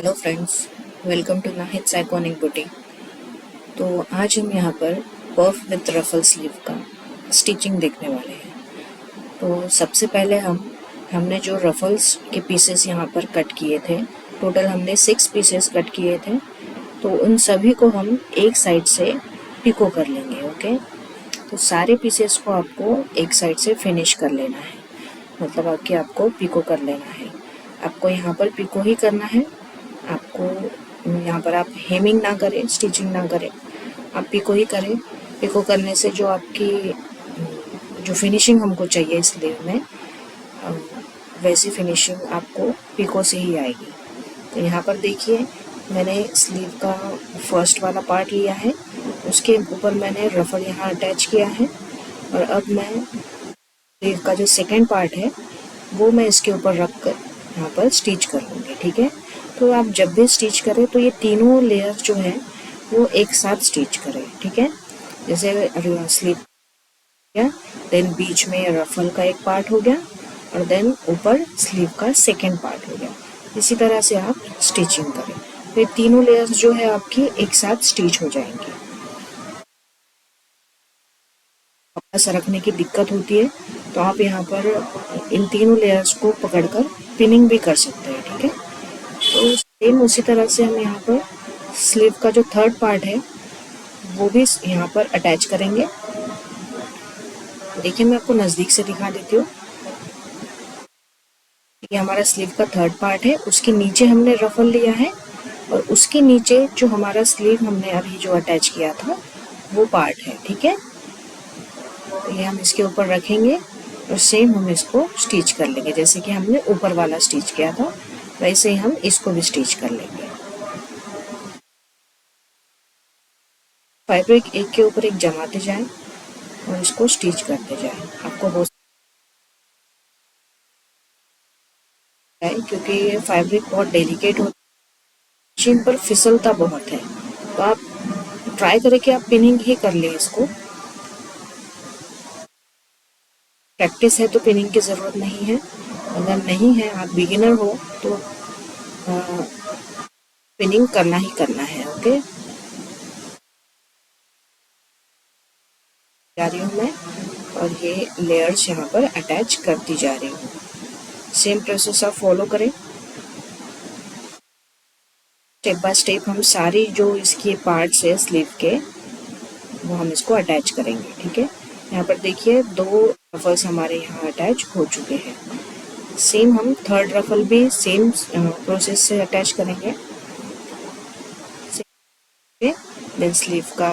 Hello friends, welcome to Nahid साइकोनिक boutique. तो आज हम यहाँ पर पर्फ विद रफल स्लीव का स्टिचिंग देखने वाले हैं। तो सबसे पहले हमने जो रफल्स के पीसेस यहाँ पर कट किए थे, टोटल हमने 6 पीसेस कट किए थे। तो उन सभी को हम एक साइड से पिको कर लेंगे। ओके, तो सारे पीसेस को आपको एक साइड से फिनिश कर लेना है, मतलब कि आपको पिको कर लेना है। आपको यहाँ पर पिको ही करना है। आपको यहाँ पर आप हेमिंग ना करें, स्टिचिंग ना करें, आप पिको ही करें। पिको करने से जो आपकी जो फिनिशिंग हमको चाहिए स्लीव में, वैसी फिनिशिंग आपको पिको से ही आएगी। तो यहाँ पर देखिए, मैंने स्लीव का फर्स्ट वाला पार्ट लिया है, उसके ऊपर मैंने रफल यहाँ अटैच किया है, और अब मैं स्लीव का जो सेकेंड पार्ट है वो मैं इसके ऊपर रख कर यहाँ पर स्टिच कर लूँगी। ठीक है, तो आप जब भी स्टिच करें तो ये तीनों लेयर जो है वो एक साथ स्टिच करें। ठीक है, जैसे स्लीव गया, देन बीच में रफल का एक पार्ट हो गया, और देन ऊपर स्लीव का सेकेंड पार्ट हो गया। इसी तरह से आप स्टिचिंग करें, तो ये तीनों लेयर्स जो है आपकी एक साथ स्टिच हो जाएंगी। कपड़ा सरकने की दिक्कत होती है तो आप यहाँ पर इन तीनों लेयर्स को पकड़कर पिनिंग भी कर सकते हैं। ठीक है, तो सेम उसी तरह से हम यहाँ पर स्लीव का जो थर्ड पार्ट है वो भी यहाँ पर अटैच करेंगे। देखिए, मैं आपको नज़दीक से दिखा देती हूँ। ये हमारा स्लीव का थर्ड पार्ट है, उसके नीचे हमने रफल लिया है, और उसके नीचे जो हमारा स्लीव हमने अभी जो अटैच किया था वो पार्ट है। ठीक है, तो ये हम इसके ऊपर रखेंगे और सेम हम इसको स्टिच कर लेंगे। जैसे कि हमने ऊपर वाला स्टिच किया था वैसे ही हम इसको भी स्टिच कर लेंगे। फैब्रिक एक के ऊपर एक जमाते जाएं और इसको स्टिच करते जाएं। आपको हो है, क्योंकि ये फैब्रिक बहुत डेलिकेट होता है, मशीन पर फिसलता बहुत है, तो आप ट्राई करें कि आप पिनिंग ही कर लें इसको। प्रैक्टिस है तो पिनिंग की ज़रूरत नहीं है, अगर नहीं है, आप बिगिनर हो, तो पिनिंग करना ही करना है। ओके, जा रही हूँ मैं, और ये लेयर्स यहाँ पर अटैच करती जा रही हूँ। सेम प्रोसेस आप फॉलो करें। स्टेप बाय स्टेप हम सारी जो इसकी पार्ट्स है स्लीव के वो हम इसको अटैच करेंगे। ठीक है, यहाँ पर देखिए 2 रफल्स हमारे यहाँ अटैच हो चुके हैं। सेम हम थर्ड रफल भी सेम प्रोसेस से अटैच करेंगे। देन स्लीव का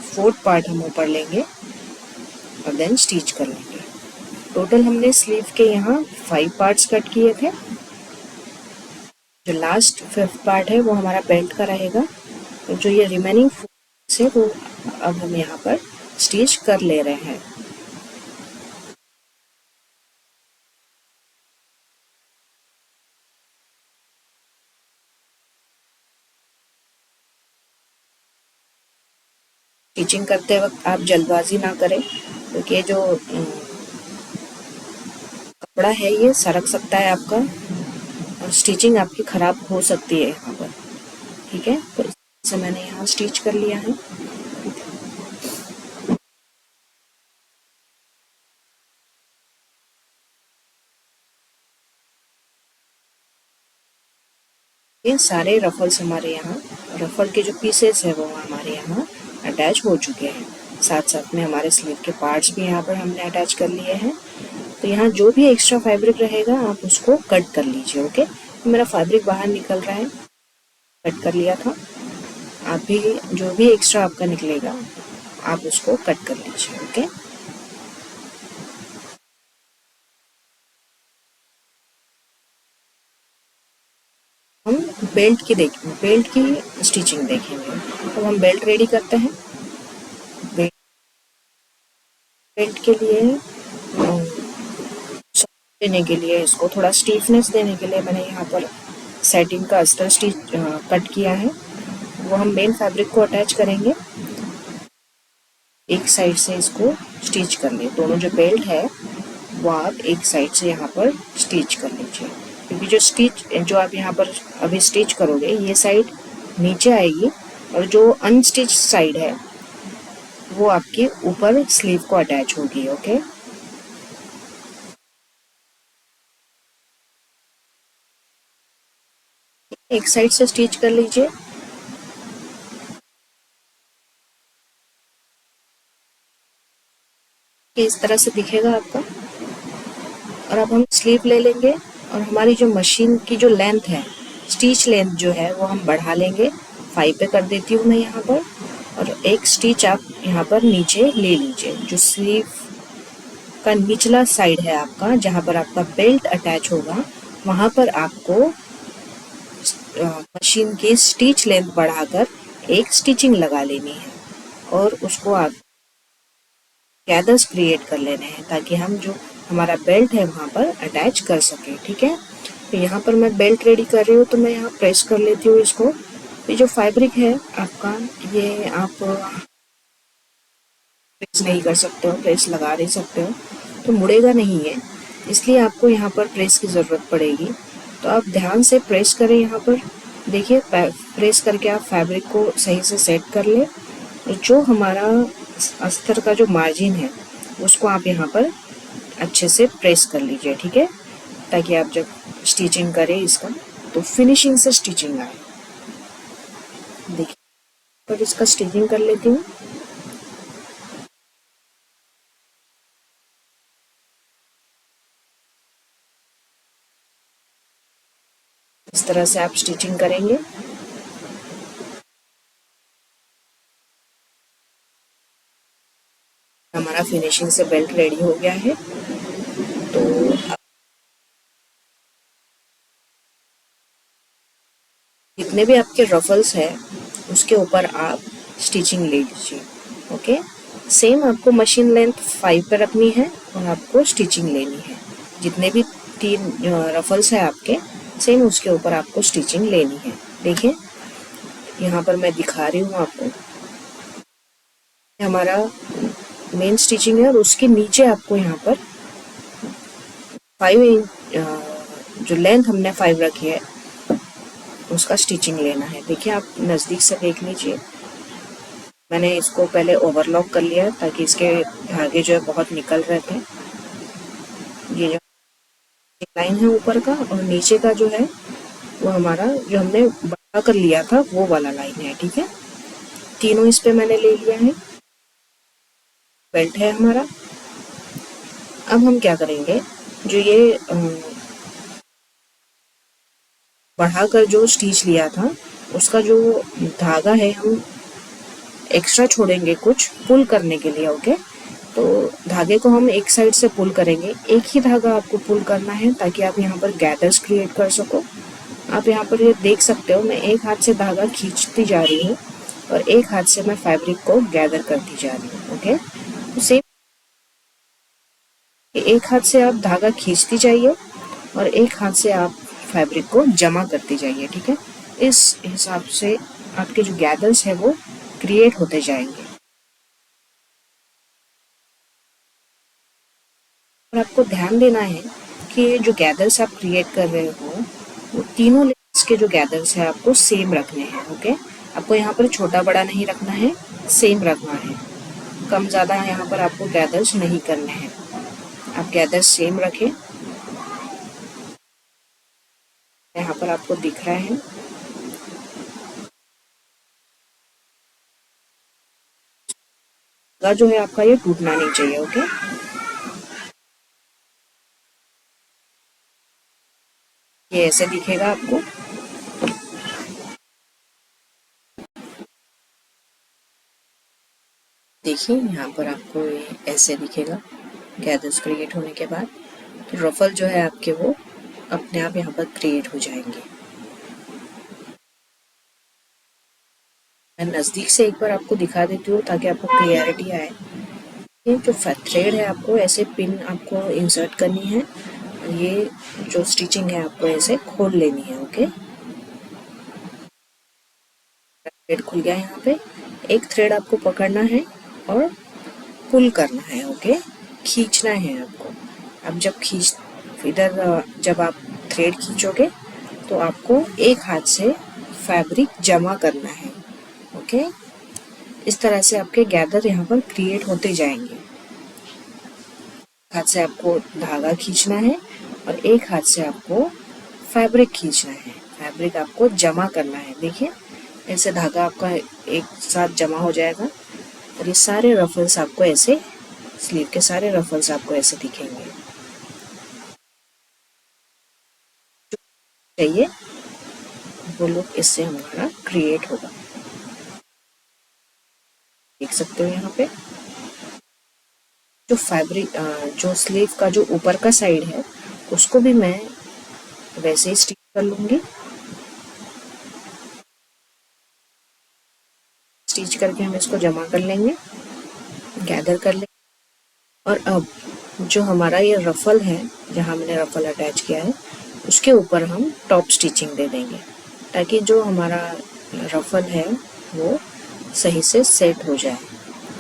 फोर्थ पार्ट हम ऊपर लेंगे और देन स्टिच कर लेंगे। टोटल हमने स्लीव के यहाँ 5 पार्ट्स कट किए थे। जो लास्ट 5th पार्ट है वो हमारा बेल्ट का रहेगा, और जो ये रिमेनिंग से वो अब हम यहाँ पर स्टिच कर ले रहे हैं। स्टिचिंग करते वक्त आप जल्दबाजी ना करें, क्योंकि ये जो कपड़ा है ये सरक सकता है आपका, और स्टिचिंग आपकी ख़राब हो सकती है यहाँ पर। ठीक है, तो इसे मैंने यहाँ स्टिच कर लिया है। ये सारे रफल्स हमारे यहाँ, रफल के जो पीसेस है वो हमारे यहाँ अटैच हो चुके हैं। साथ साथ में हमारे स्लीव के पार्ट्स भी यहाँ पर हमने अटैच कर लिए हैं। तो यहाँ जो भी एक्स्ट्रा फैब्रिक रहेगा आप उसको कट कर लीजिए। ओके, तो मेरा फैब्रिक बाहर निकल रहा है, कट कर लिया था। आप भी जो भी एक्स्ट्रा आपका निकलेगा आप उसको कट कर लीजिए। ओके, हम बेल्ट की स्टिचिंग देखेंगे। तो हम बेल्ट रेडी करते हैं। बेल्ट के लिए देने के लिए, इसको थोड़ा स्टीफनेस देने के लिए मैंने यहाँ पर सेटिंग का अस्तर स्टिच कट किया है। वो हम मेन फैब्रिक को अटैच करेंगे, एक साइड से इसको स्टिच कर लें। दोनों जो बेल्ट है वो आप एक साइड से यहाँ पर स्टिच कर लीजिए, क्योंकि जो आप यहाँ पर अभी स्टिच करोगे ये साइड नीचे आएगी और जो अनस्टिच साइड है वो आपके ऊपर स्लीव को अटैच होगी। ओके, एक साइड से स्टिच कर लीजिए। कि इस तरह से दिखेगा आपका। और अब हम स्लीव ले लेंगे और हमारी जो मशीन की जो लेंथ है, स्टिच लेंथ जो है वो हम बढ़ा लेंगे। 5 पे कर देती हूँ मैं यहाँ पर। और एक स्टिच आप यहाँ पर नीचे ले लीजिए। जो स्लीव का निचला साइड है आपका, जहाँ पर आपका बेल्ट अटैच होगा, वहाँ पर आपको मशीन की स्टिच लेंथ बढ़ाकर एक स्टिचिंग लगा लेनी है और उसको आप गैदर्स क्रिएट कर लेने हैं ताकि हम जो हमारा बेल्ट है वहाँ पर अटैच कर सके। ठीक है, तो यहाँ पर मैं बेल्ट रेडी कर रही हूँ, तो मैं यहाँ प्रेस कर लेती हूँ इसको। ये जो फैब्रिक है आपका, ये आप प्रेस नहीं कर सकते हो, प्रेस लगा नहीं सकते हो, तो मुड़ेगा नहीं है, इसलिए आपको यहाँ पर प्रेस की ज़रूरत पड़ेगी। तो आप ध्यान से प्रेस करें यहाँ पर। देखिए, प्रेस करके आप फैब्रिक को सही से सेट कर लें। जो हमारा अस्तर का जो मार्जिन है उसको आप यहाँ पर अच्छे से प्रेस कर लीजिए। ठीक है, ताकि आप जब स्टिचिंग करें इसका तो फिनिशिंग से स्टिचिंग आए। देखिए, पर इसका स्टिचिंग कर लेती हूँ। इस तरह से आप स्टिचिंग करेंगे। हमारा फिनिशिंग से बेल्ट रेडी हो गया है। तो जितने भी आपके रफल्स है उसके ऊपर आप स्टिचिंग ले लीजिए। ओके, सेम आपको मशीन लेंथ 5 पर रखनी है और आपको स्टिचिंग लेनी है। जितने भी 3 रफल्स है आपके, सेम उसके ऊपर आपको स्टिचिंग लेनी है। देखिए, यहाँ पर मैं दिखा रही हूँ आपको। हमारा मेन स्टिचिंग है और उसके नीचे आपको यहाँ पर 5 इंच जो लेंथ हमने 5 रखी है उसका स्टिचिंग लेना है। देखिए, आप नज़दीक से देख लीजिए। मैंने इसको पहले ओवरलॉक कर लिया है ताकि इसके धागे जो है बहुत निकल रहे थे। ये जो लाइन है ऊपर का और नीचे का जो है वो हमारा जो हमने बढ़ा कर लिया था वो वाला लाइन है। ठीक है, तीनों इस पे मैंने ले लिया है। बेल्ट है हमारा। अब हम क्या करेंगे, जो ये बढ़ाकर जो स्टिच लिया था उसका जो धागा है हम एक्स्ट्रा छोड़ेंगे कुछ पुल करने के लिए। ओके, तो धागे को हम एक साइड से पुल करेंगे। एक ही धागा आपको पुल करना है ताकि आप यहाँ पर गैदर्स क्रिएट कर सको। आप यहाँ पर ये देख सकते हो, मैं एक हाथ से धागा खींचती जा रही हूँ और एक हाथ से मैं फैब्रिक को गैदर करती जा रही हूँ। ओके, तो सेम एक हाथ से आप धागा खींचती जाइए और एक हाथ से आप फैब्रिक को जमा करती जाइए। ठीक है, इस हिसाब से आपके जो गैदर्स है वो क्रिएट होते जाएंगे। और आपको ध्यान देना है कि जो गैदर्स आप क्रिएट कर रहे हो वो तीनों लेयर्स के जो गैदर्स है आपको सेम रखने हैं। ओके, आपको यहाँ पर छोटा बड़ा नहीं रखना है, सेम रखना है। कम ज़्यादा यहाँ पर आपको गैदर्स नहीं करने हैं, आप गैदर्स सेम रखें। यहाँ पर आपको दिख रहा है। जो है आपका ये टूटना नहीं चाहिए। ओके, ये ऐसे दिखेगा आपको। देखिए, यहाँ पर आपको ये ऐसे दिखेगा गैदर्स क्रिएट होने के बाद। तो रफल जो है आपके वो अपने आप यहाँ पर क्रिएट हो जाएंगे। मैं नज़दीक से एक बार आपको दिखा देती हूँ ताकि आपको क्लियरिटी आए। ये जो थ्रेड है आपको ऐसे पिन आपको इंसर्ट करनी है और ये जो स्टिचिंग है आपको ऐसे खोल लेनी है। ओके, थ्रेड खुल गया। यहाँ पे एक थ्रेड आपको पकड़ना है और पुल करना है। ओके, खींचना है आपको। अब जब जब आप थ्रेड खींचोगे तो आपको एक हाथ से फैब्रिक जमा करना है। ओके, इस तरह से आपके गैदर यहाँ पर क्रिएट होते जाएंगे। हाथ से आपको धागा खींचना है और एक हाथ से आपको फैब्रिक खींचना है। फैब्रिक आपको जमा करना है। देखिए, ऐसे धागा आपका एक साथ जमा हो जाएगा और ये सारे रफल्स आपको ऐसे, स्लीव के सारे रफल्स आपको ऐसे दिखेंगे। चाहिए वो लुक इससे हमारा क्रिएट होगा। देख सकते हो यहाँ पे जो फैब्रिक, जो स्लीव का जो ऊपर का साइड है उसको भी मैं वैसे ही स्टिच कर लूंगी। स्टिच करके हम इसको जमा कर लेंगे, गैदर कर लेंगे। और अब जो हमारा ये रफल है, जहाँ मैंने रफल अटैच किया है, उसके ऊपर हम टॉप स्टिचिंग दे देंगे ताकि जो हमारा रफल है वो सही से सेट हो जाए।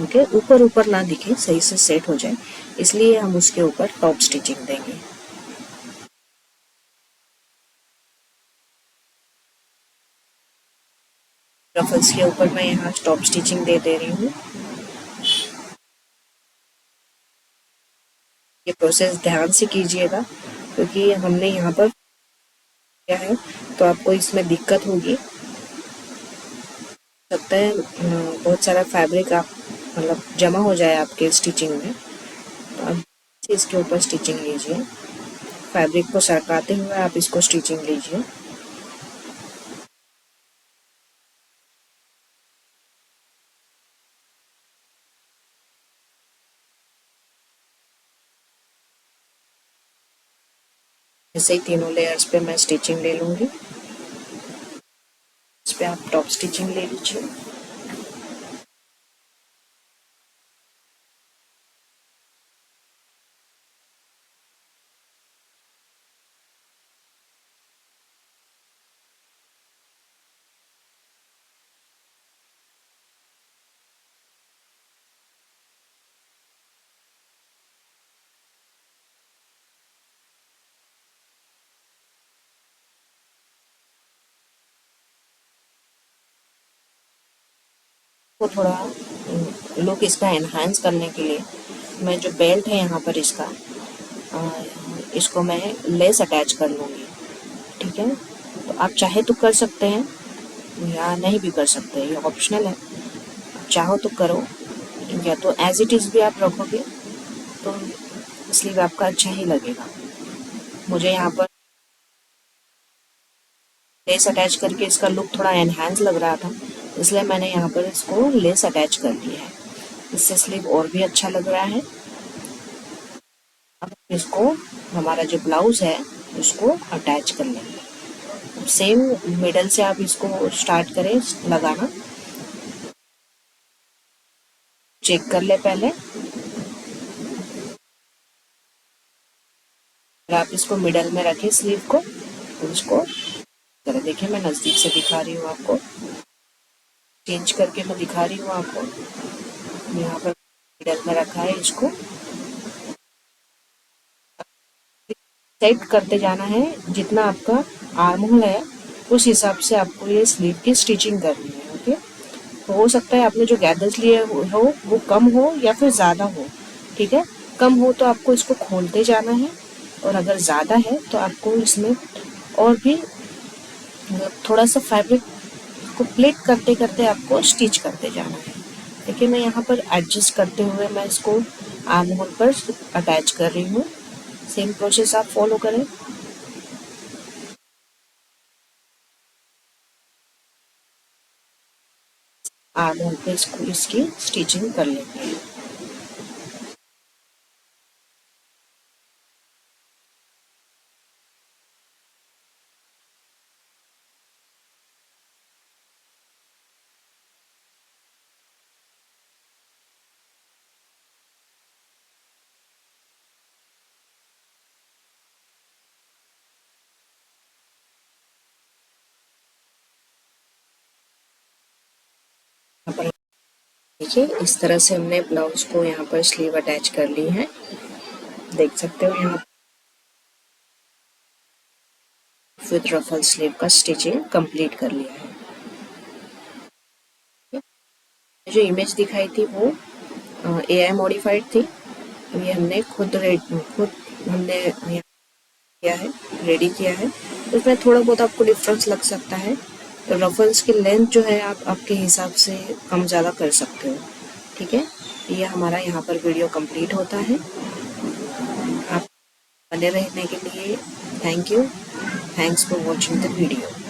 ओके, ऊपर ऊपर ना दिखे, सही से सेट हो जाए, इसलिए हम उसके ऊपर टॉप स्टिचिंग देंगे। रफल्स के ऊपर मैं यहाँ टॉप स्टिचिंग दे रही हूँ। ये प्रोसेस ध्यान से कीजिएगा क्योंकि हमने यहाँ पर किया है तो आपको इसमें दिक्कत होगी। सकता है बहुत सारा फैब्रिक आप मतलब जमा हो जाए आपके स्टिचिंग में, तो आप इसके ऊपर स्टिचिंग लीजिए। फैब्रिक को सरकाते हुए आप इसको स्टिचिंग लीजिए। ऐसे ही तीनों लेयर्स पे मैं स्टिचिंग ले लूँगी। इस पे आप टॉप स्टिचिंग ले लीजिए। को थोड़ा लुक इसका एनहांस करने के लिए मैं जो बेल्ट है यहाँ पर इसका, इसको मैं लेस अटैच कर लूँगी। ठीक है, तो आप चाहे तो कर सकते हैं या नहीं भी कर सकते, ये ऑप्शनल है। चाहो तो करो, या तो एज इट इज़ भी आप रखोगे तो स्लीव आपका अच्छा ही लगेगा। मुझे यहाँ पर लेस अटैच करके इसका लुक थोड़ा एनहांस लग रहा था, इसलिए मैंने यहाँ पर इसको लेस अटैच कर दिया है। इससे स्लीव और भी अच्छा लग रहा है। अब इसको, हमारा जो ब्लाउज है उसको अटैच कर लेंगे। सेम मिडल से आप इसको स्टार्ट करें लगाना। चेक कर ले पहले, आप इसको मिडल में रखें स्लीव को, उसको करें। देखिए, मैं नज़दीक से दिखा रही हूँ आपको, चेंज करके मैं दिखा रही हूँ आपको। यहाँ पर मिडल में रखा है, इसको सेट करते जाना है। जितना आपका आर्म होल है उस हिसाब से आपको ये स्लीव की स्टिचिंग करनी है। ओके, तो हो सकता है आपने जो गैदर्स लिए हो वो कम हो या फिर ज़्यादा हो। ठीक है, कम हो तो आपको इसको खोलते जाना है, और अगर ज़्यादा है तो आपको इसमें और भी थोड़ा सा फैब्रिक को प्लेट करते करते आपको स्टिच करते जाना है। देखिए, मैं यहाँ पर एडजस्ट करते हुए मैं इसको आर्म होल पर अटैच कर रही हूँ। सेम प्रोसेस आप फॉलो करें। आर्म होल पे इसको इसकी स्टिचिंग कर लेंगे। यहाँ पर देखिए, इस तरह से हमने ब्लाउज को यहाँ पर स्लीव अटैच कर ली है। देख सकते हो यहाँ विद रफल स्लीव का स्टिचिंग कंप्लीट कर लिया है। जो इमेज दिखाई थी वो AI मॉडिफाइड थी। ये हमने खुद हमने किया है, रेडी किया है। उसमें थोड़ा बहुत आपको डिफरेंस लग सकता है। तो रफल्स की लेंथ जो है आप आपके हिसाब से कम ज़्यादा कर सकते हो। ठीक है, ये हमारा यहाँ पर वीडियो कंप्लीट होता है। आप बने रहने के लिए thank you. Thanks for watching the video.